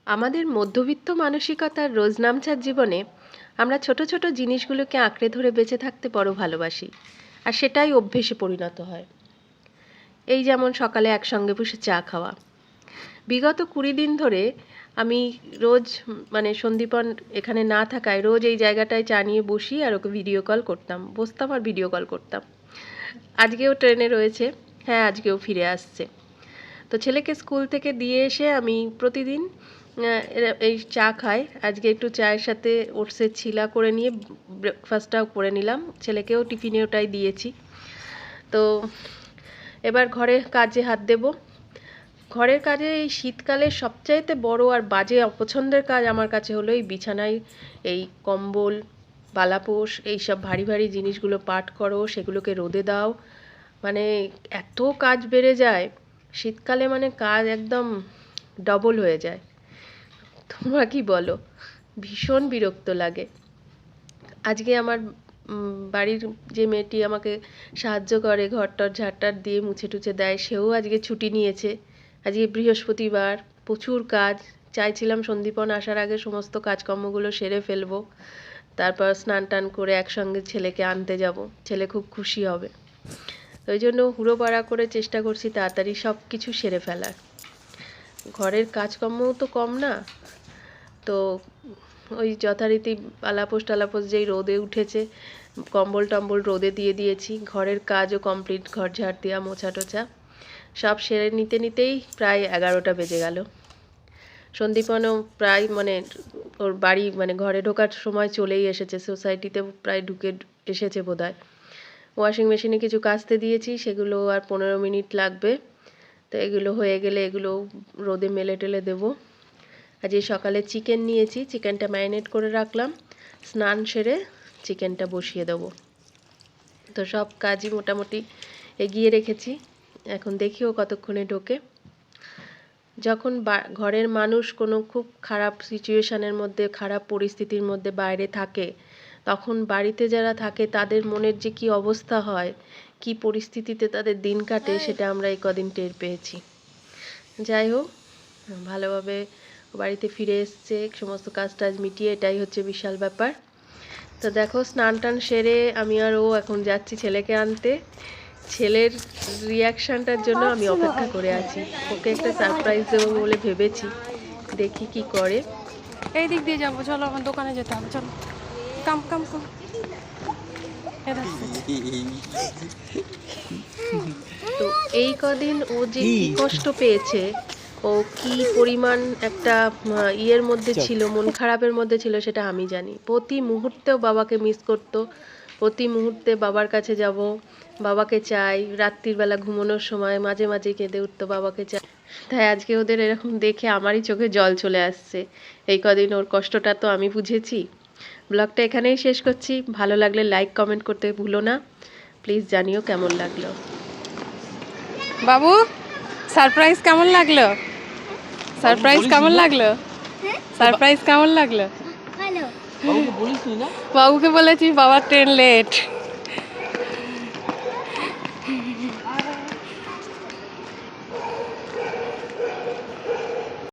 আমাদের মধ্যবিত্ত মানসিকতার রোজনামচার জীবনে আমরা ছোট ছোট জিনিসগুলোকে আঁকড়ে ধরে বেঁচে থাকতে বড় ভালোবাসি, আর সেটাই অভ্যেসে পরিণত হয়। এই যেমন সকালে একসঙ্গে বসে চা খাওয়া। বিগত 20 দিন ধরে আমি রোজ সন্দীপন এখানে না থাকায় রোজ এই জায়গাটায় চা নিয়ে বসি আর ওকে ভিডিও কল করতাম, বসতাম আর ভিডিও কল করতাম। আজকেও ট্রেনে রয়েছে, হ্যাঁ আজকেও ফিরে আসছে। তো ছেলেকে স্কুল থেকে দিয়ে এসে আমি প্রতিদিন এই চা খাই। আজকে একটু চায়ের সাথে ওটসের ছিলা করে নিয়ে ব্রেকফাস্টটাও করে নিলাম, ছেলেকেও টিফিনে ওটাই দিয়েছি। তো এবার ঘরের কাজে হাত দেব। ঘরের কাজে এই শীতকালে সবচাইতে বড় আর বাজে অপছন্দের কাজ আমার কাছে হলো এই বিছানায় এই কম্বল, বালাপোষ, এইসব ভারী ভারী জিনিসগুলো পাট করো, সেগুলোকে রোদে দাও। এত কাজ বেড়ে যায় শীতকালে, কাজ একদম ডবল হয়ে যায়। তোমরা কি বলো? ভীষণ বিরক্ত লাগে। আজকে আমার বাড়ির যে মেয়েটি আমাকে সাহায্য করে ঘরটর ঝাড়টার দিয়ে মুছে টুছে দেয়, সেও আজকে ছুটি নিয়েছে। আজকে বৃহস্পতিবার, প্রচুর কাজ। চাইছিলাম সন্দীপন আসার আগে সমস্ত কাজকর্মগুলো সেরে ফেলবো, তারপর স্নান টান করে একসঙ্গে ছেলেকে আনতে যাব, ছেলে খুব খুশি হবে। ওই জন্য হুড়োপাড়া করে চেষ্টা করছি তাড়াতাড়ি সব কিছু সেরে ফেলার। ঘরের কাজকর্মও তো কম না, তো ওই যথারীতি আলাপোস টালাপোস যেই রোদে উঠেছে, কম্বল টম্বল রোদে দিয়ে দিয়েছি। ঘরের কাজও কমপ্লিট, ঘর ঝাড় দেওয়া, মোছা টোছা সব সেরে নিতে নিতেই প্রায় 11টা বেজে গেল। সন্দীপনও প্রায় ওর বাড়ি ঘরে ঢোকার সময় চলেই এসেছে, সোসাইটিতে প্রায় ঢুকে এসেছে বোধহয়। ওয়াশিং মেশিনে কিছু কাচতে দিয়েছি, সেগুলো আর 15 মিনিট লাগবে। তো এগুলো হয়ে গেলে এগুলো রোদে মেলে টেলে দেবো। আজ এই সকালে চিকেন নিয়েছি, চিকেনটা ম্যারিনেট করে রাখলাম, স্নান সেরে চিকেনটা বসিয়ে দেবো। তো সব কাজই মোটামুটি এগিয়ে রেখেছি, এখন দেখিও কতক্ষণে ঢোকে। যখন ঘরের মানুষ কোনো খুব খারাপ সিচুয়েশানের মধ্যে, খারাপ পরিস্থিতির মধ্যে বাইরে থাকে, তখন বাড়িতে যারা থাকে তাদের মনের যে কী অবস্থা হয়, কি পরিস্থিতিতে তাদের দিন কাটে, সেটা আমরা এই কদিন টের পেয়েছি। যাই হোক, ভালোভাবে বাড়িতে ফিরে এসছে, সমস্ত কাজ টাজ মিটিয়ে, এটাই হচ্ছে বিশাল ব্যাপার। তো দেখো, স্নান টান সেরে আমি আর ও এখন যাচ্ছি ছেলেকে আনতে। ছেলের রিয়াকশানটার জন্য আমি অপেক্ষা করে আছি, ওকে একটা সারপ্রাইজ দেবো বলে ভেবেছি, দেখি কি করে। এই দিক দিয়ে যাবো, চলো আমার দোকানে যেতে হবে, চলো কাম কাম কাম। তো এই কদিন ও যে কি কষ্ট পেয়েছে, ও কি পরিমাণ একটা ইয়ের মধ্যে ছিল, মন খারাপের মধ্যে ছিল, সেটা আমি জানি। প্রতি মুহূর্তেও বাবাকে মিস করতো, প্রতি মুহূর্তে বাবার কাছে যাব, বাবাকে চাই। রাত্রির বেলা ঘুমানোর সময় মাঝে মাঝে কেঁদে উঠতো, বাবাকে চাই। তাই আজকে ওদের এরকম দেখে আমারই চোখে জল চলে আসছে। এই কদিন ওর কষ্টটা তো আমি বুঝেছি। ব্লগটা এখানেই শেষ করছি। ভালো লাগলে লাইক কমেন্ট করতে ভুলো না, প্লিজ জানিও কেমন লাগলো। বাবু, সারপ্রাইজ কেমন লাগলো? সারপ্রাইজ কেমন লাগলো? সারপ্রাইজ কেমন লাগলো? বাবুকে বলেছি বাবার ট্রেন লেট।